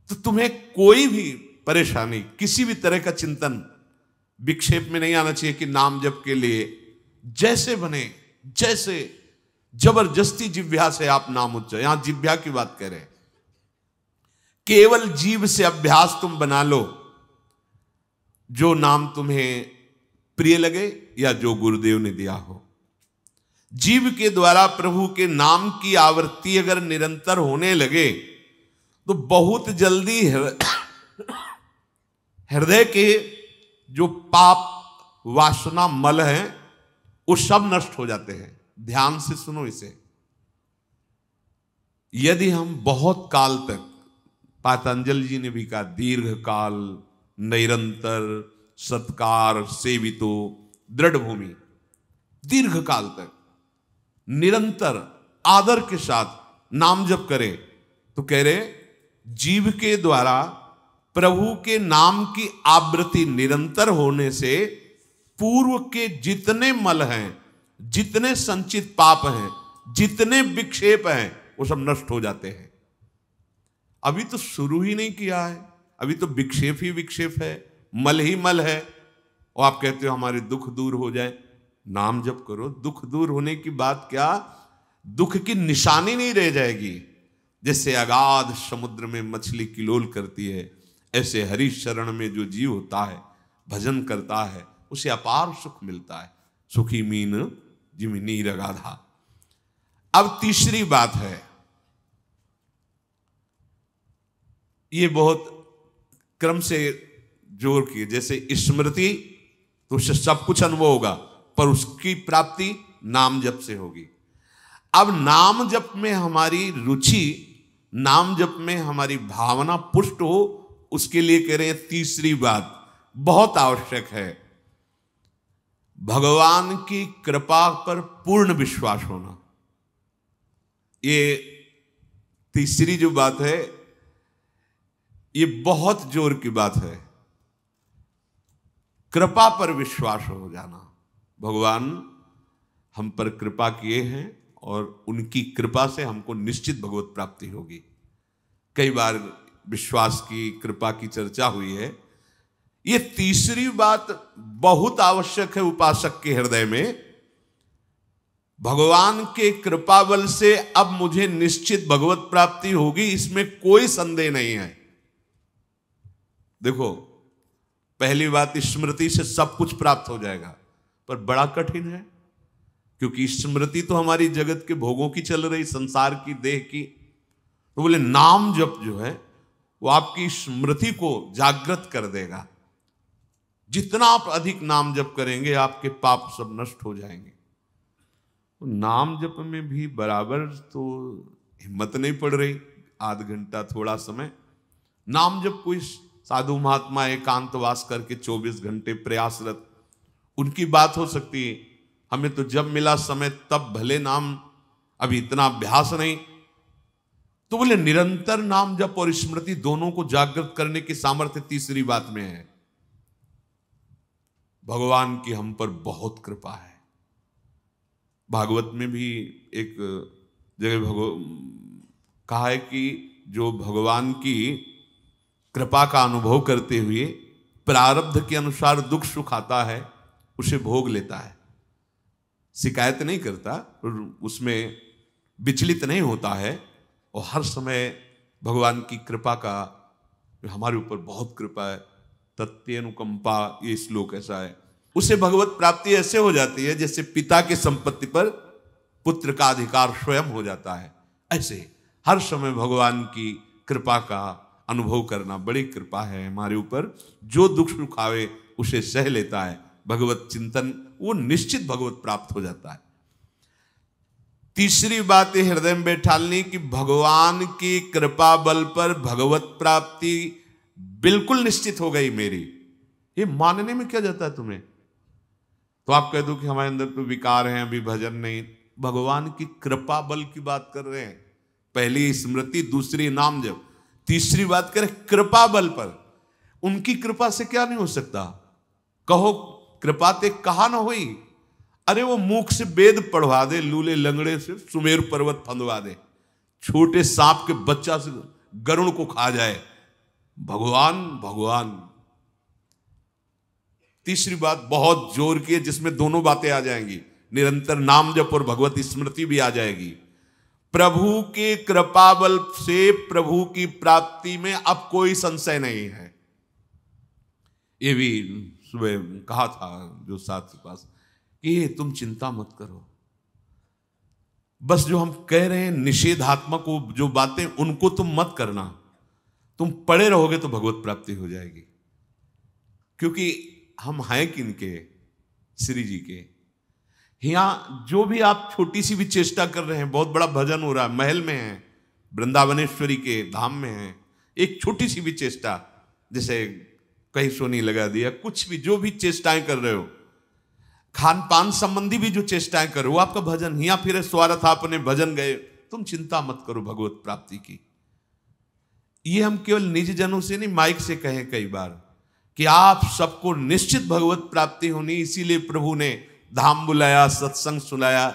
तो तुम्हें कोई भी परेशानी, किसी भी तरह का चिंतन विक्षेप में नहीं आना चाहिए कि नाम जप के लिए जैसे बने, जैसे जबरदस्ती जिह्वा से आप नाम उच्चारण, यहां जिह्वा की बात कह रहे हैं, केवल जीव से अभ्यास तुम बना लो, जो नाम तुम्हें प्रिय लगे या जो गुरुदेव ने दिया हो। जीव के द्वारा प्रभु के नाम की आवृत्ति अगर निरंतर होने लगे तो बहुत जल्दी हृदय के जो पाप वासना मल हैं वो सब नष्ट हो जाते हैं। ध्यान से सुनो इसे। यदि हम बहुत काल तक, पातंजलि जी ने भी कहा, दीर्घ काल निरंतर सत्कार सेवितो दृढ़ भूमि, दीर्घ काल तक निरंतर आदर के साथ नाम जप करे, तो कह रहे जीव के द्वारा प्रभु के नाम की आवृत्ति निरंतर होने से पूर्व के जितने मल हैं, जितने संचित पाप हैं, जितने विक्षेप हैं, वो सब नष्ट हो जाते हैं। अभी तो शुरू ही नहीं किया है, अभी तो विक्षेप ही विक्षेप है, मल ही मल है, और आप कहते हो हमारे दुख दूर हो जाए। नाम जप करो, दुख दूर होने की बात क्या, दुख की निशानी नहीं रह जाएगी। जैसे अगाध समुद्र में मछली किलोल करती है, ऐसे हरि शरण में जो जीव होता है, भजन करता है, उसे अपार सुख मिलता है। सुखी मीन जिमि नीर अगाधा। अब तीसरी बात है, ये बहुत क्रम से जोर की, जैसे स्मृति तो उससे सब कुछ अनुभव होगा, पर उसकी प्राप्ति नाम जप से होगी। अब नाम जप में हमारी रुचि, नाम जप में हमारी भावना पुष्ट हो, उसके लिए कह रहे हैं तीसरी बात बहुत आवश्यक है, भगवान की कृपा पर पूर्ण विश्वास होना। ये तीसरी जो बात है, ये बहुत जोर की बात है, कृपा पर विश्वास हो जाना। भगवान हम पर कृपा किए हैं और उनकी कृपा से हमको निश्चित भगवत प्राप्ति होगी। कई बार विश्वास की, कृपा की चर्चा हुई है। ये तीसरी बात बहुत आवश्यक है उपासक के हृदय में। भगवान के कृपा बल से अब मुझे निश्चित भगवत प्राप्ति होगी, इसमें कोई संदेह नहीं है। देखो, पहली बात, स्मृति से सब कुछ प्राप्त हो जाएगा, पर बड़ा कठिन है, क्योंकि स्मृति तो हमारी जगत के भोगों की चल रही, संसार की, देह की। तो बोले नाम जप जो है वो आपकी स्मृति को जागृत कर देगा। जितना आप अधिक नाम जप करेंगे, आपके पाप सब नष्ट हो जाएंगे। नाम जप में भी बराबर तो हिम्मत नहीं पड़ रही, आध घंटा थोड़ा समय। नाम जप कोई साधु महात्मा एकांतवास करके 24 घंटे प्रयासरत, उनकी बात हो सकती है। हमें तो जब मिला समय तब भले नाम, अभी इतना अभ्यास नहीं। तो बोले निरंतर नाम जप और स्मृति दोनों को जागृत करने की सामर्थ्य तीसरी बात में है। भगवान की हम पर बहुत कृपा है। भागवत में भी एक जगह कहा है कि जो भगवान की कृपा का अनुभव करते हुए प्रारब्ध के अनुसार दुख सुख आता है, उसे भोग लेता है, शिकायत नहीं करता, उसमें विचलित नहीं होता है, और हर समय भगवान की कृपा का, हमारे ऊपर बहुत कृपा है, तत्यनुकंपा, ये श्लोक ऐसा है। उसे भगवत प्राप्ति ऐसे हो जाती है जैसे पिता की संपत्ति पर पुत्र का अधिकार स्वयं हो जाता है। ऐसे हर समय भगवान की कृपा का अनुभव करना बड़ी कृपा है हमारे ऊपर। जो दुख सुख आवे उसे सह लेता है, भगवत चिंतन, वो निश्चित भगवत प्राप्त हो जाता है। तीसरी बात है हृदय में बैठालनी कि भगवान की कृपा बल पर भगवत प्राप्ति बिल्कुल निश्चित हो गई मेरी। ये मानने में क्या जाता है तुम्हें? तो आप कह दो कि हमारे अंदर तो विकार हैं, अभी भजन नहीं। भगवान की कृपा बल की बात कर रहे हैं। पहली स्मृति, दूसरी नाम जप, तीसरी बात करें कृपा बल पर। उनकी कृपा से क्या नहीं हो सकता? कहो कृपा ते कहा ना हुई। अरे वो मूक से वेद पढ़वा दे, लूले लंगड़े से सुमेरु पर्वत फंदवा दे, छोटे सांप के बच्चा से गरुड़ को खा जाए, भगवान भगवान। तीसरी बात बहुत जोर की है, जिसमें दोनों बातें आ जाएंगी, निरंतर नाम जप और भगवत स्मृति भी आ जाएगी। प्रभु के कृपा बल से प्रभु की प्राप्ति में अब कोई संशय नहीं है। ये भी सुबह कहा था जो साथ के पास कि तुम चिंता मत करो, बस जो हम कह रहे हैं निषेधात्मक जो बातें उनको तुम मत करना, तुम पड़े रहोगे तो भगवत प्राप्ति हो जाएगी। क्योंकि हम हैं किनके? श्री जी के। यहां जो भी आप छोटी सी भी चेष्टा कर रहे हैं, बहुत बड़ा भजन हो रहा है, महल में है, वृंदावनेश्वरी के धाम में है, एक छोटी सी भी चेष्टा, जैसे कहीं सोनी लगा दिया, कुछ भी जो भी चेष्टाएं कर रहे हो, खान पान संबंधी भी जो चेष्टाएं कर रहे हो, वो आपका भजन। या फिर स्वार्थ आपने भजन गए, तुम चिंता मत करो भगवत प्राप्ति की। ये हम केवल निज जनों से नहीं, माइक से कहें कई बार कि आप सबको निश्चित भगवत प्राप्ति होनी, इसीलिए प्रभु ने धाम बुलाया, सत्संग सुनाया।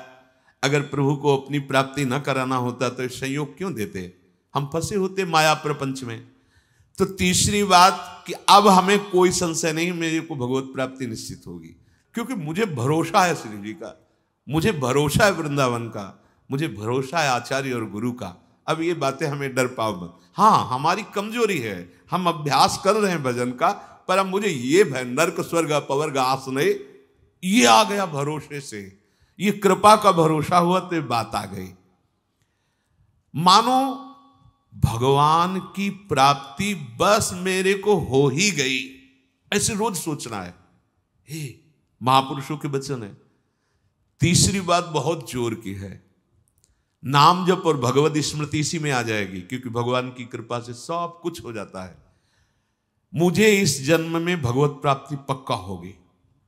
अगर प्रभु को अपनी प्राप्ति न कराना होता तो संयोग क्यों देते? हम फंसे होते माया प्रपंच में। तो तीसरी बात कि अब हमें कोई संशय नहीं, मेरे को भगवत प्राप्ति निश्चित होगी, क्योंकि मुझे भरोसा है श्री जी का, मुझे भरोसा है वृंदावन का, मुझे भरोसा है आचार्य और गुरु का। अब ये बातें हमें डर पाओ मत। हाँ, हमारी कमजोरी है, हम अभ्यास कर रहे हैं भजन का, पर अब मुझे ये भय नर्क स्वर्ग अपवर्ग आसने ये आ गया भरोसे से, ये कृपा का भरोसा हुआ तो बात आ गई। मानो भगवान की प्राप्ति बस मेरे को हो ही गई, ऐसे रोज सोचना है। हे महापुरुषों के वचन है। तीसरी बात बहुत जोर की है, नाम जप और भगवत स्मृति इसी में आ जाएगी, क्योंकि भगवान की कृपा से सब कुछ हो जाता है। मुझे इस जन्म में भगवत प्राप्ति पक्का होगी,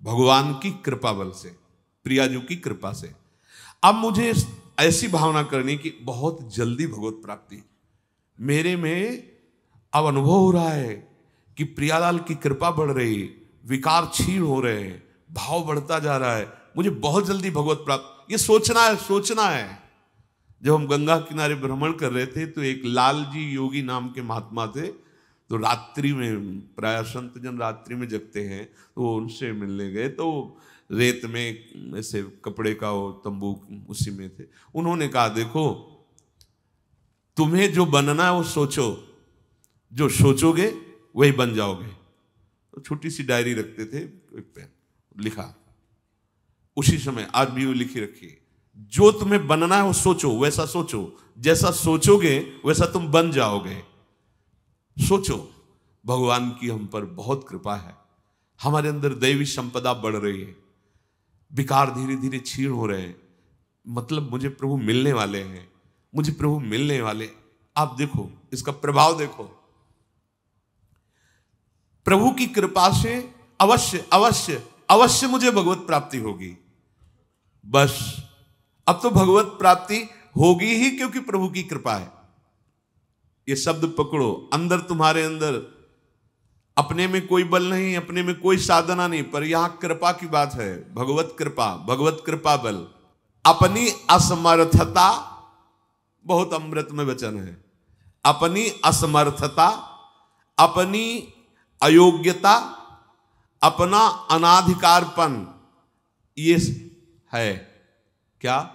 भगवान की कृपा बल से, प्रियाजू की कृपा से। अब मुझे ऐसी भावना करनी कि बहुत जल्दी भगवत प्राप्ति मेरे में अब अनुभव हो रहा है कि प्रियालाल की कृपा बढ़ रही, विकार क्षीण हो रहे हैं, भाव बढ़ता जा रहा है, मुझे बहुत जल्दी भगवत प्राप्त। ये सोचना है, सोचना है। जब हम गंगा किनारे भ्रमण कर रहे थे तो एक लाल जी योगी नाम के महात्मा थे, तो रात्रि में, प्राय संत जन रात्रि में जगते हैं, तो उनसे मिलने गए, तो रेत में ऐसे कपड़े का वो तंबू उसी में थे। उन्होंने कहा देखो, तुम्हें जो बनना है वो सोचो, जो सोचोगे वही बन जाओगे। तो छोटी सी डायरी रखते थे, एक पेन लिखा, उसी समय आज भी वो लिखी रखी, जो तुम्हें बनना है वो सोचो, वैसा सोचो, जैसा सोचोगे वैसा तुम बन जाओगे। सोचो, भगवान की हम पर बहुत कृपा है, हमारे अंदर दैवी संपदा बढ़ रही है, विकार धीरे धीरे क्षीण हो रहे हैं, मतलब मुझे प्रभु मिलने वाले हैं, मुझे प्रभु मिलने वाले। आप देखो इसका प्रभाव देखो, प्रभु की कृपा से अवश्य अवश्य अवश्य मुझे भगवत प्राप्ति होगी। बस अब तो भगवत प्राप्ति होगी ही, क्योंकि प्रभु की कृपा है। ये शब्द पकड़ो, अंदर तुम्हारे अंदर अपने में कोई बल नहीं, अपने में कोई साधना नहीं, पर यहां कृपा की बात है, भगवत कृपा, भगवत कृपा बल। अपनी असमर्थता, बहुत अमृत में वचन है, अपनी असमर्थता, अपनी अयोग्यता, अपना अनाधिकारपन, ये है क्या?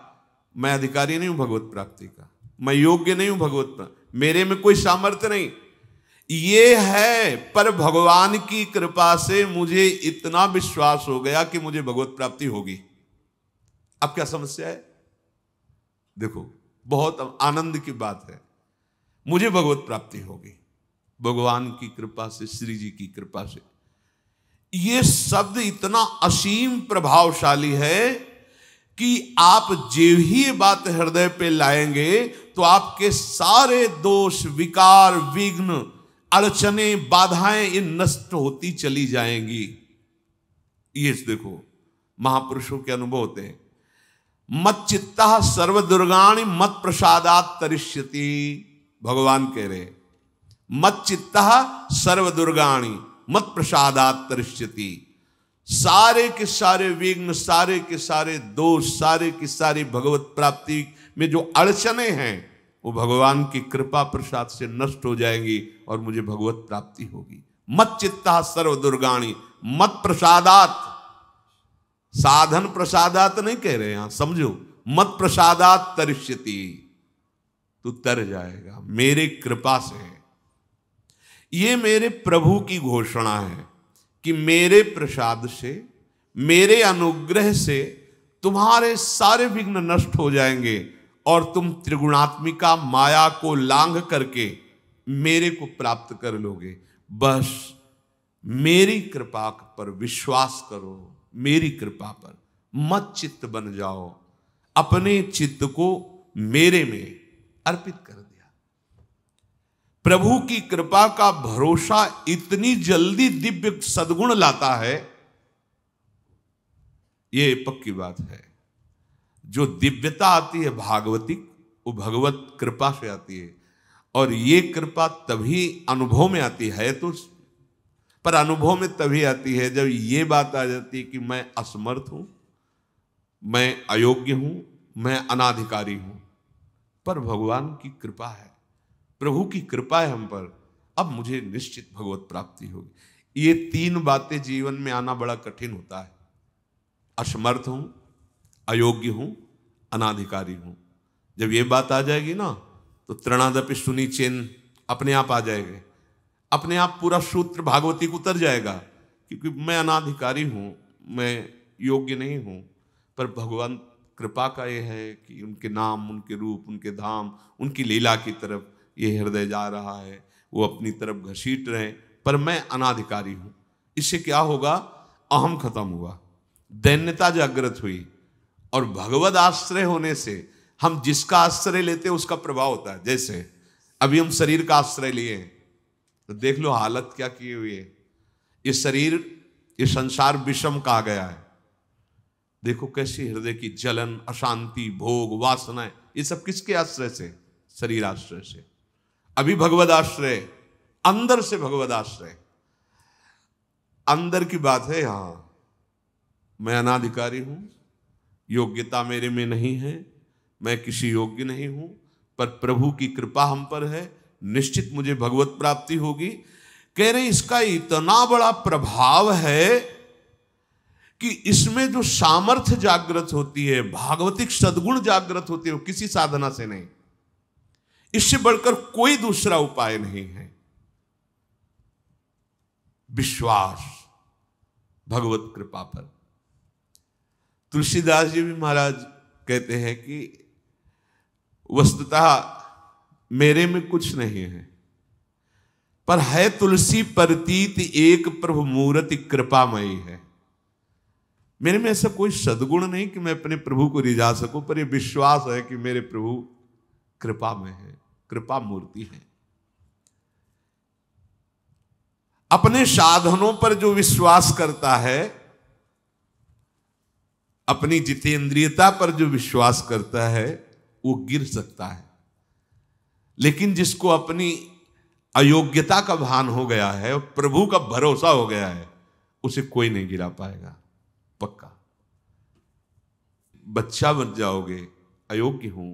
मैं अधिकारी नहीं हूं भगवत प्राप्ति का, मैं योग्य नहीं हूं भगवत प्राप्ति, मेरे में कोई सामर्थ्य नहीं, ये है। पर भगवान की कृपा से मुझे इतना विश्वास हो गया कि मुझे भगवत प्राप्ति होगी। अब क्या समस्या है? देखो, बहुत आनंद की बात है, मुझे भगवत प्राप्ति होगी भगवान की कृपा से, श्री जी की कृपा से। ये शब्द इतना असीम प्रभावशाली है कि आप जो ही ये बात हृदय पे लाएंगे तो आपके सारे दोष, विकार, विघ्न, अड़चने, बाधाएं ये नष्ट होती चली जाएंगी। ये देखो महापुरुषों के अनुभव होते हैं। मत चित्ता सर्व दुर्गाणि मत प्रसादात तरिष्यति, भगवान कह रहे, मत चित्ता सर्व दुर्गाणि मत प्रसादात तरिष्यति। सारे के सारे विघ्न, सारे के सारे दोष, सारे की सारी भगवत प्राप्ति में जो अड़चने हैं वो भगवान की कृपा प्रसाद से नष्ट हो जाएंगी और मुझे भगवत प्राप्ति होगी। मत चित्ता सर्व दुर्गाणी मत प्रसादात, साधन प्रसादात नहीं कह रहे यहां, समझो, मत प्रसादात तरिष्यति, तू तर जाएगा मेरे कृपा से। ये मेरे प्रभु की घोषणा है कि मेरे प्रसाद से, मेरे अनुग्रह से तुम्हारे सारे विघ्न नष्ट हो जाएंगे और तुम त्रिगुणात्मिका माया को लांघ करके मेरे को प्राप्त कर लोगे। बस मेरी कृपा पर विश्वास करो, मेरी कृपा पर मत चित्त बन जाओ। अपने चित्त को मेरे में अर्पित कर दिया। प्रभु की कृपा का भरोसा इतनी जल्दी दिव्य सद्गुण लाता है, ये पक्की बात है। जो दिव्यता आती है भागवतिक, वो भगवत कृपा से आती है, और ये कृपा तभी अनुभव में आती है, तो पर अनुभव में तभी आती है जब ये बात आ जाती है कि मैं असमर्थ हूं, मैं अयोग्य हूं, मैं अनाधिकारी हूं। पर भगवान की कृपा है, प्रभु की कृपा है हम पर, अब मुझे निश्चित भगवत प्राप्ति होगी। ये तीन बातें जीवन में आना बड़ा कठिन होता है। असमर्थ हूं, अयोग्य हूं, अनाधिकारी हूं। जब ये बात आ जाएगी ना, तो तृणादपि सुनी चेन अपने आप आ जाएंगे, अपने आप पूरा सूत्र भागवती को उतर जाएगा, क्योंकि मैं अनाधिकारी हूं, मैं योग्य नहीं हूं। पर भगवान कृपा का ये है कि उनके नाम, उनके रूप, उनके धाम, उनकी लीला की तरफ ये हृदय जा रहा है, वो अपनी तरफ घसीट रहे, पर मैं अनाधिकारी हूं। इससे क्या होगा? अहम खत्म हुआ, दैन्यता जागृत हुई, और भगवद आश्रय होने से हम जिसका आश्रय लेते हैं उसका प्रभाव होता है। जैसे अभी हम शरीर का आश्रय लिए हैं, तो देख लो हालत क्या की हुई है। ये शरीर, ये संसार विषम कहा गया है। देखो कैसी हृदय की जलन, अशांति, भोग, वासनाएं, ये सब किसके आश्रय से? शरीर आश्रय से। अभी भगवद आश्रय, अंदर से भगवद आश्रय, अंदर की बात है। यहां मैं अनाधिकारी हूं, योग्यता मेरे में नहीं है, मैं किसी योग्य नहीं हूं, पर प्रभु की कृपा हम पर है, निश्चित मुझे भगवत प्राप्ति होगी। कह रहे इसका इतना बड़ा प्रभाव है कि इसमें जो सामर्थ्य जागृत होती है, भागवतिक सद्गुण जागृत होती है, वो किसी साधना से नहीं, इससे बढ़कर कोई दूसरा उपाय नहीं है। विश्वास भगवत कृपा पर। तुलसीदास जी भी महाराज कहते हैं कि वस्तुतः मेरे में कुछ नहीं है, पर है तुलसी प्रतीत एक प्रभु मूर्ति कृपामयी है। मेरे में ऐसा कोई सद्गुण नहीं कि मैं अपने प्रभु को रिझा सकूं, पर यह विश्वास है कि मेरे प्रभु कृपा में है, कृपा मूर्ति है। अपने साधनों पर जो विश्वास करता है, अपनी जितेंद्रियता पर जो विश्वास करता है, वो गिर सकता है। लेकिन जिसको अपनी अयोग्यता का भान हो गया है और प्रभु का भरोसा हो गया है, उसे कोई नहीं गिरा पाएगा, पक्का। बच्चा बन जाओगे, अयोग्य हूं,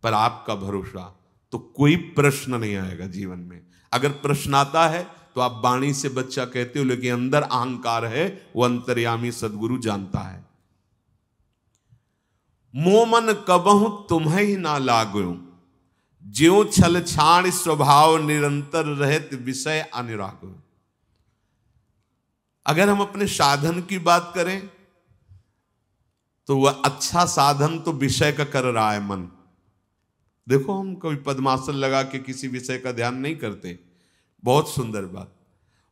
पर आपका भरोसा, तो कोई प्रश्न नहीं आएगा जीवन में। अगर प्रश्न आता है तो आप वाणी से बच्चा कहते हो, लेकिन अंदर अहंकार है, वो अंतर्यामी सदगुरु जानता है। मोमन कबहु तुम्हें ही ना लागो, ज्यों छल छाण स्वभाव निरंतर रहत विषय अनुराग। अगर हम अपने साधन की बात करें तो वह अच्छा साधन तो विषय का कर रहा है मन। देखो हम कभी पद्मासन लगा के किसी विषय का ध्यान नहीं करते, बहुत सुंदर बात।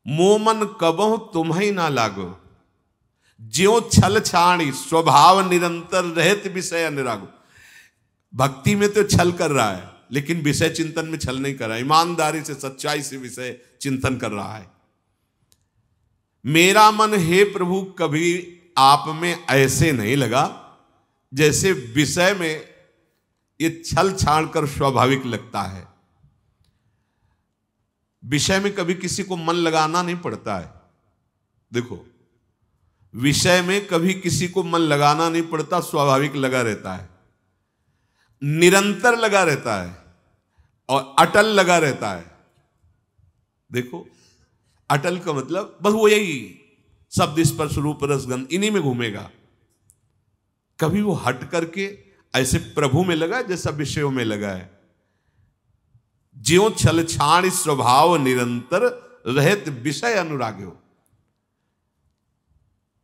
मोमन कबहु तुम्हें ना लागो, ज्यों छल छाणी स्वभाव निरंतर रहत विषय अनुराग। भक्ति में तो छल कर रहा है, लेकिन विषय चिंतन में छल नहीं कर रहा है, ईमानदारी से, सच्चाई से विषय चिंतन कर रहा है। मेरा मन हे प्रभु कभी आप में ऐसे नहीं लगा जैसे विषय में ये छल छाड़ कर स्वाभाविक लगता है। विषय में कभी किसी को मन लगाना नहीं पड़ता है। देखो, विषय में कभी किसी को मन लगाना नहीं पड़ता, स्वाभाविक लगा रहता है, निरंतर लगा रहता है। और अटल लगा रहता है। देखो, अटल का मतलब बस वो यही शब्द स्पर्श रूप रसगंध इन्हीं में घूमेगा। कभी वो हट करके ऐसे प्रभु में लगा जैसा विषयों में लगा है। ज्यों छल छाण स्वभाव निरंतर रहत विषय अनुराग्यो।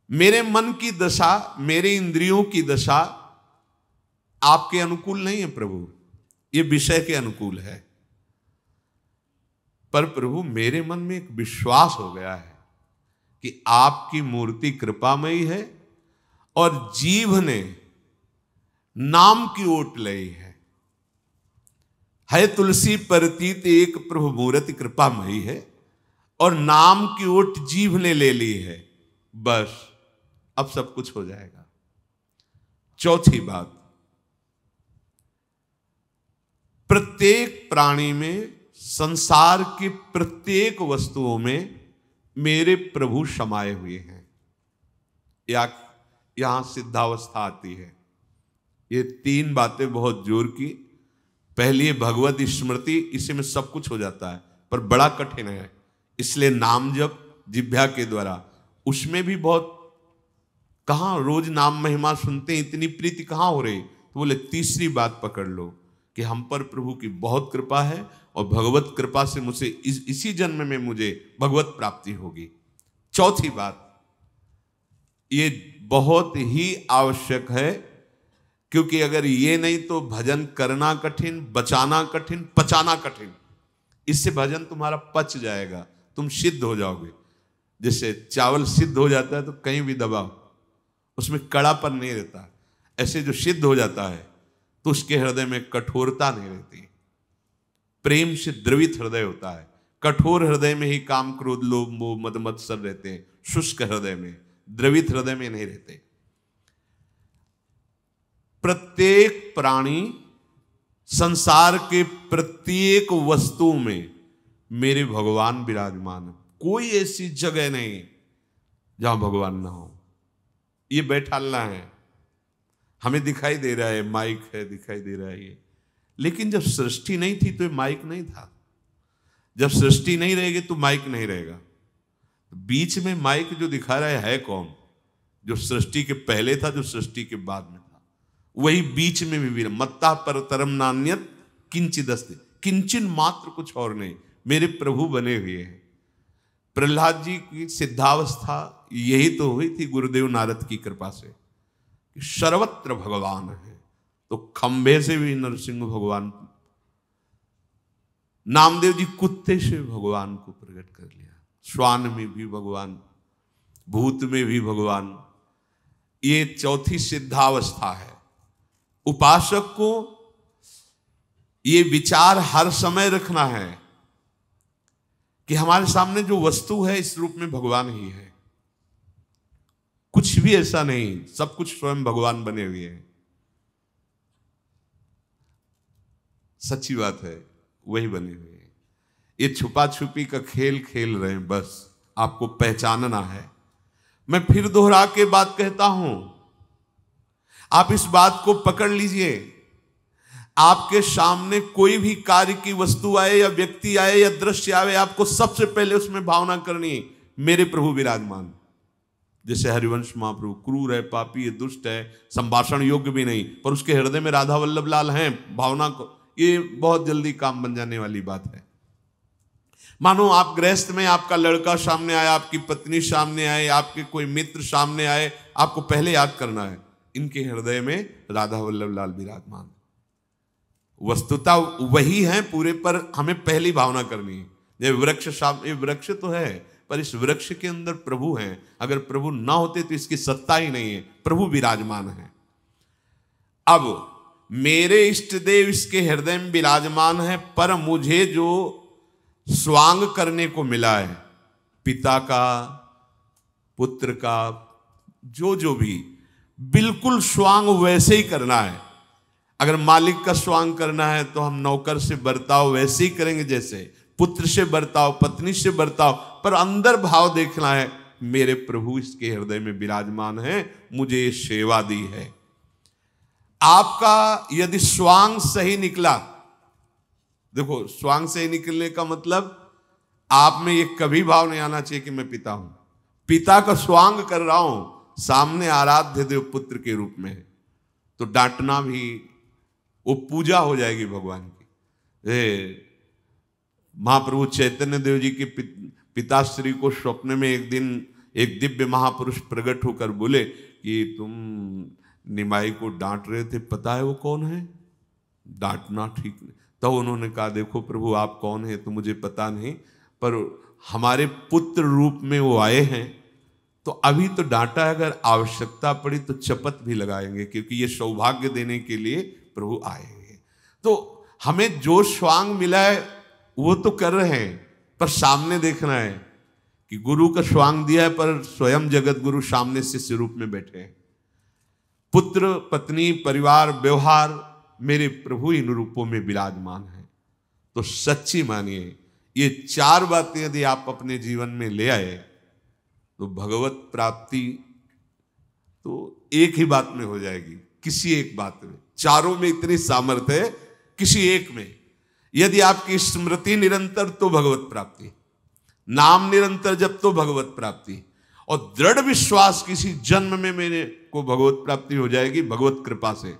मेरे मन की दशा, मेरे इंद्रियों की दशा आपके अनुकूल नहीं है प्रभु, ये विषय के अनुकूल है। पर प्रभु मेरे मन में एक विश्वास हो गया है कि आपकी मूर्ति कृपामयी है और जीव ने नाम की ओट लई है तुलसी परतीत एक प्रभु मूर्ति कृपामयी है और नाम की ओट जीव ने ले ली है। बस अब सब कुछ हो जाएगा। चौथी बात, प्रत्येक प्राणी में, संसार की प्रत्येक वस्तुओं में मेरे प्रभु समाये हुए हैं। यहां सिद्धावस्था आती है। ये तीन बातें बहुत जोर की। पहली है भगवत स्मृति, इसी में सब कुछ हो जाता है, पर बड़ा कठिन है। इसलिए नाम जप जिह्वा के द्वारा, उसमें भी बहुत, कहां रोज नाम महिमा सुनते हैं, इतनी प्रीति कहां हो रही। तो बोले तीसरी बात पकड़ लो कि हम पर प्रभु की बहुत कृपा है और भगवत कृपा से मुझे इसी जन्म में मुझे भगवत प्राप्ति होगी। चौथी बात, ये बहुत ही आवश्यक है, क्योंकि अगर ये नहीं तो भजन करना कठिन, बचाना कठिन, पचाना कठिन। इससे भजन तुम्हारा पच जाएगा, तुम सिद्ध हो जाओगे। जैसे चावल सिद्ध हो जाता है तो कहीं भी दबाओ उसमें कड़ापन नहीं रहता, ऐसे जो सिद्ध हो जाता है तो उसके हृदय में कठोरता नहीं रहती। प्रेम से द्रवित हृदय होता है। कठोर हृदय में ही काम क्रोध लोभ मोह मद मत्सर रहते हैं, शुष्क हृदय में, द्रवित हृदय में नहीं रहते। प्रत्येक प्राणी, संसार के प्रत्येक वस्तु में मेरे भगवान विराजमान है। कोई ऐसी जगह नहीं जहां भगवान ना हो। ये बैठालना है, हमें दिखाई दे रहा है, माइक है, दिखाई दे रहा है ये, लेकिन जब सृष्टि नहीं थी तो ये माइक नहीं था। जब सृष्टि नहीं रहेगी तो माइक नहीं रहेगा। बीच में माइक जो दिखा रहा है कौन? जो सृष्टि के पहले था, जो सृष्टि के बाद में था, वही बीच में भी मत्ता पर तरम नान्यत किंचिदस्ति, किंचन मात्र कुछ और नहीं, मेरे प्रभु बने हुए हैं। प्रहलाद जी की सिद्धावस्था यही तो हुई थी गुरुदेव नारद की कृपा से, कि सर्वत्र भगवान है। तो खंबे से भी नरसिंह भगवान, नामदेव जी कुत्ते से भगवान को प्रकट कर लिया, श्वान में भी भगवान, भूत में भी भगवान। ये चौथी सिद्धावस्था है। उपासक को ये विचार हर समय रखना है कि हमारे सामने जो वस्तु है इस रूप में भगवान ही है, कुछ भी ऐसा नहीं, सब कुछ स्वयं भगवान बने हुए हैं। सच्ची बात है, वही बने हुए हैं। ये छुपा छुपी का खेल खेल रहे हैं, बस आपको पहचानना है। मैं फिर दोहरा के बात कहता हूं, आप इस बात को पकड़ लीजिए। आपके सामने कोई भी कार्य की वस्तु आए या व्यक्ति आए या दृश्य आए, आपको सबसे पहले उसमें भावना करनी है, मेरे प्रभु विराजमान। जैसे हरिवंश महाप्रभु क्रूर है, पापी है, दुष्ट है, संभाषण योग्य भी नहीं, पर उसके हृदय में राधा वल्लभ लाल हैं, भावना को, ये बहुत जल्दी काम बन जाने वाली बात है। मानो आप गृहस्थ में, आपका लड़का सामने आया, आपकी पत्नी सामने आए, आपके कोई मित्र सामने आए, आपको पहले याद करना है इनके हृदय में राधा वल्लभ लाल विराजमान। वस्तुता वही है पूरे, पर हमें पहली भावना करनी है। ये वृक्ष सामने, वृक्ष तो है, पर इस वृक्ष के अंदर प्रभु हैं। अगर प्रभु ना होते तो इसकी सत्ता ही नहीं है, प्रभु विराजमान है। अब मेरे इष्ट देव इसके हृदय में विराजमान है, पर मुझे जो स्वांग करने को मिला है, पिता का, पुत्र का, जो भी, बिल्कुल स्वांग वैसे ही करना है। अगर मालिक का स्वांग करना है तो हम नौकर से बर्ताव वैसे ही करेंगे, जैसे पुत्र से बर्ताव, पत्नी से बर्ताव, पर अंदर भाव देखना है, मेरे प्रभु इसके हृदय में विराजमान है, मुझे ये सेवा दी है। आपका यदि स्वांग सही निकला देखो, स्वांग से निकलने का मतलब आप में ये कभी भाव नहीं आना चाहिए कि मैं पिता हूं। पिता का स्वांग कर रहा हूं, सामने आराध्य देव पुत्र के रूप में है, तो डांटना भी वो पूजा हो जाएगी भगवान की। महाप्रभु चैतन्य देव जी के पिताश्री को स्वप्न में एक दिन एक दिव्य महापुरुष प्रकट होकर बोले कि तुम निमाई को डांट रहे थे, पता है वो कौन है? डांटना ठीक नहीं। तो उन्होंने कहा, देखो प्रभु आप कौन है तो मुझे पता नहीं, पर हमारे पुत्र रूप में वो आए हैं, तो अभी तो डांटा है, अगर आवश्यकता पड़ी तो चपत भी लगाएंगे, क्योंकि ये सौभाग्य देने के लिए प्रभु आएंगे। तो हमें जो स्वांग मिला है वो तो कर रहे हैं, पर सामने देखना है कि गुरु का स्वांग दिया है, पर स्वयं जगत गुरु सामने शिष्य रूप में बैठे हैं। पुत्र, पत्नी, परिवार, व्यवहार, मेरे प्रभु इन रूपों में विराजमान है। तो सच्ची मानिए, ये चार बातें यदि आप अपने जीवन में ले आए तो भगवत प्राप्ति तो एक ही बात में हो जाएगी, किसी एक बात में। चारों में इतनी सामर्थ्य है, किसी एक में यदि आपकी स्मृति निरंतर तो भगवत प्राप्ति, नाम निरंतर जब तो भगवत प्राप्ति, और दृढ़ विश्वास किसी जन्म में मेरे को भगवत प्राप्ति हो जाएगी भगवत कृपा से,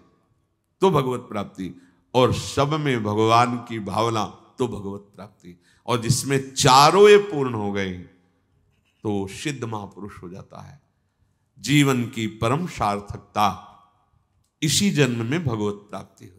तो भगवत प्राप्ति, और सब में भगवान की भावना तो भगवत प्राप्ति। और जिसमें चारों ये पूर्ण हो गए तो सिद्ध महापुरुष हो जाता है। जीवन की परम सार्थकता इसी जन्म में भगवत प्राप्ति हो